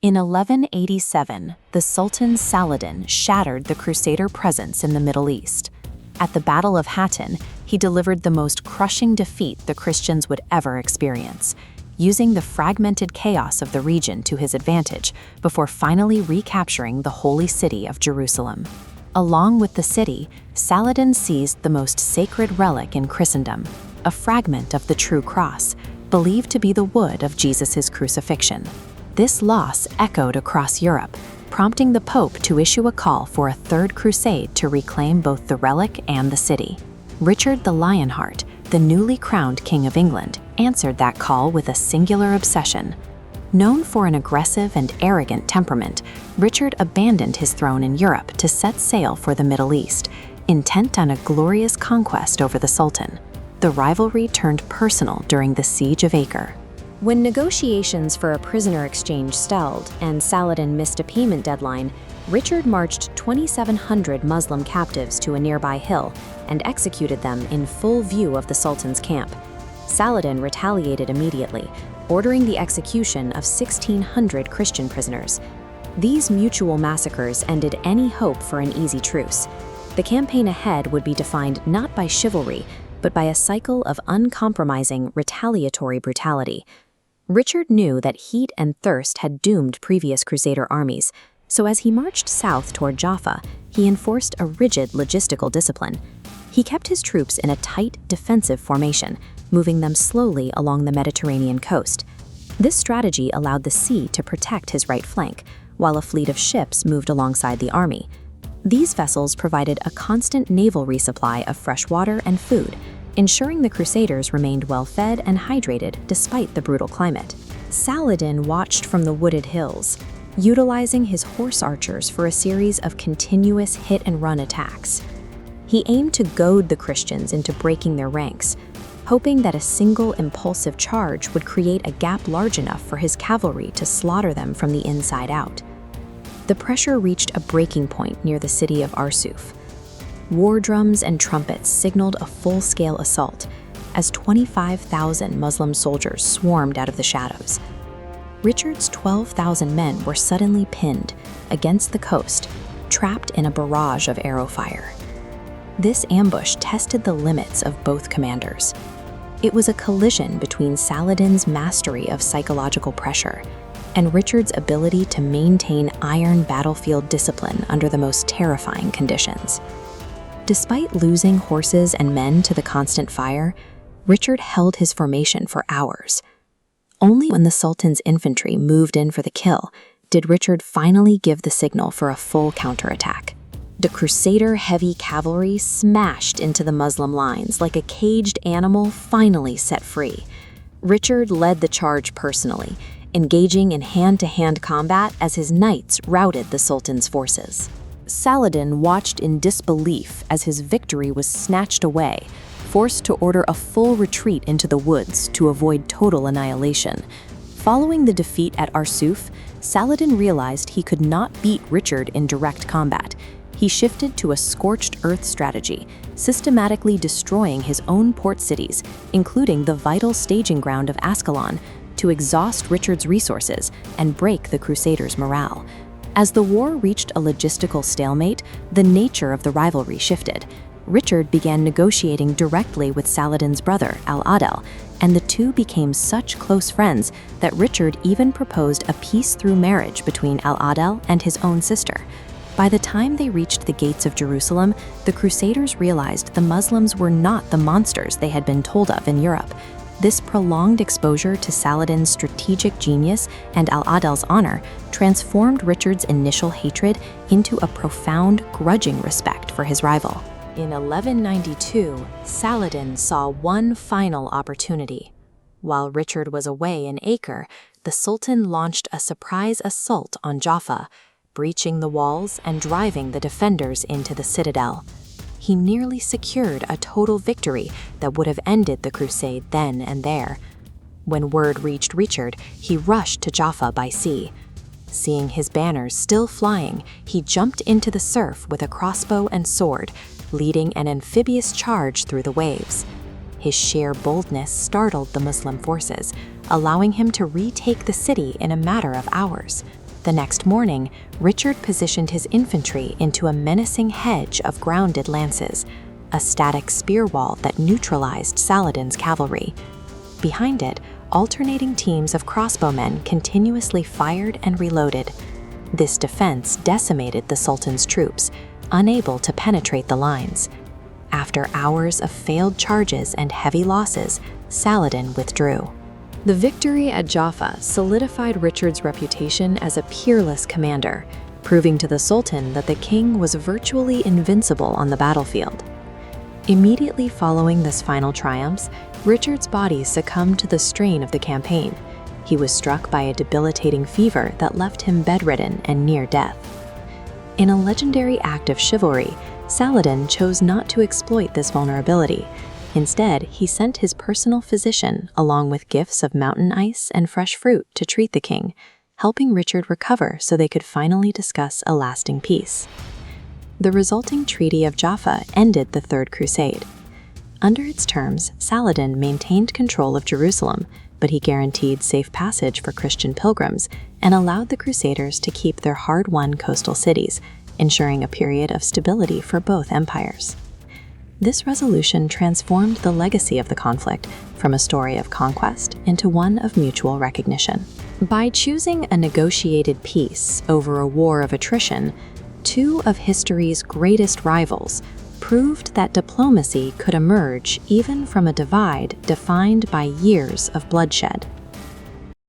In 1187, the Sultan Saladin shattered the Crusader presence in the Middle East. At the Battle of Hattin, he delivered the most crushing defeat the Christians would ever experience, using the fragmented chaos of the region to his advantage before finally recapturing the holy city of Jerusalem. Along with the city, Saladin seized the most sacred relic in Christendom, a fragment of the true cross, believed to be the wood of Jesus' crucifixion. This loss echoed across Europe, prompting the Pope to issue a call for a Third Crusade to reclaim both the relic and the city. Richard the Lionheart, the newly crowned King of England, answered that call with a singular obsession. Known for an aggressive and arrogant temperament, Richard abandoned his throne in Europe to set sail for the Middle East, intent on a glorious conquest over the Sultan. The rivalry turned personal during the Siege of Acre. When negotiations for a prisoner exchange stalled and Saladin missed a payment deadline, Richard marched 2,700 Muslim captives to a nearby hill and executed them in full view of the Sultan's camp. Saladin retaliated immediately, ordering the execution of 1,600 Christian prisoners. These mutual massacres ended any hope for an easy truce. The campaign ahead would be defined not by chivalry, but by a cycle of uncompromising, retaliatory brutality. Richard knew that heat and thirst had doomed previous Crusader armies, so as he marched south toward Jaffa, he enforced a rigid logistical discipline. He kept his troops in a tight, defensive formation, moving them slowly along the Mediterranean coast. This strategy allowed the sea to protect his right flank, while a fleet of ships moved alongside the army. These vessels provided a constant naval resupply of fresh water and food, ensuring the Crusaders remained well-fed and hydrated despite the brutal climate. Saladin watched from the wooded hills, utilizing his horse archers for a series of continuous hit-and-run attacks. He aimed to goad the Christians into breaking their ranks, hoping that a single impulsive charge would create a gap large enough for his cavalry to slaughter them from the inside out. The pressure reached a breaking point near the city of Arsuf. War drums and trumpets signaled a full-scale assault as 25,000 Muslim soldiers swarmed out of the shadows. Richard's 12,000 men were suddenly pinned against the coast, trapped in a barrage of arrow fire. This ambush tested the limits of both commanders. It was a collision between Saladin's mastery of psychological pressure and Richard's ability to maintain iron battlefield discipline under the most terrifying conditions. Despite losing horses and men to the constant fire, Richard held his formation for hours. Only when the Sultan's infantry moved in for the kill did Richard finally give the signal for a full counterattack. The Crusader heavy cavalry smashed into the Muslim lines like a caged animal finally set free. Richard led the charge personally, engaging in hand-to-hand combat as his knights routed the Sultan's forces. Saladin watched in disbelief as his victory was snatched away, forced to order a full retreat into the woods to avoid total annihilation. Following the defeat at Arsuf, Saladin realized he could not beat Richard in direct combat. He shifted to a scorched earth strategy, systematically destroying his own port cities, including the vital staging ground of Ascalon, to exhaust Richard's resources and break the Crusaders' morale. As the war reached a logistical stalemate, the nature of the rivalry shifted. Richard began negotiating directly with Saladin's brother, Al-Adel, and the two became such close friends that Richard even proposed a peace through marriage between Al-Adel and his own sister. By the time they reached the gates of Jerusalem, the Crusaders realized the Muslims were not the monsters they had been told of in Europe. This prolonged exposure to Saladin's strategic genius and Al-Adel's honor transformed Richard's initial hatred into a profound, grudging respect for his rival. In 1192, Saladin saw one final opportunity. While Richard was away in Acre, the Sultan launched a surprise assault on Jaffa, breaching the walls and driving the defenders into the citadel. He nearly secured a total victory that would have ended the crusade then and there. When word reached Richard, he rushed to Jaffa by sea. Seeing his banners still flying, he jumped into the surf with a crossbow and sword, leading an amphibious charge through the waves. His sheer boldness startled the Muslim forces, allowing him to retake the city in a matter of hours. The next morning, Richard positioned his infantry into a menacing hedge of grounded lances, a static spear wall that neutralized Saladin's cavalry. Behind it, alternating teams of crossbowmen continuously fired and reloaded. This defense decimated the Sultan's troops, unable to penetrate the lines. After hours of failed charges and heavy losses, Saladin withdrew. The victory at Jaffa solidified Richard's reputation as a peerless commander, proving to the Sultan that the king was virtually invincible on the battlefield. Immediately following this final triumph, Richard's body succumbed to the strain of the campaign. He was struck by a debilitating fever that left him bedridden and near death. In a legendary act of chivalry, Saladin chose not to exploit this vulnerability. Instead, he sent his personal physician along with gifts of mountain ice and fresh fruit to treat the king, helping Richard recover so they could finally discuss a lasting peace. The resulting Treaty of Jaffa ended the Third Crusade. Under its terms, Saladin maintained control of Jerusalem, but he guaranteed safe passage for Christian pilgrims and allowed the Crusaders to keep their hard-won coastal cities, ensuring a period of stability for both empires. This resolution transformed the legacy of the conflict from a story of conquest into one of mutual recognition. By choosing a negotiated peace over a war of attrition, two of history's greatest rivals proved that diplomacy could emerge even from a divide defined by years of bloodshed.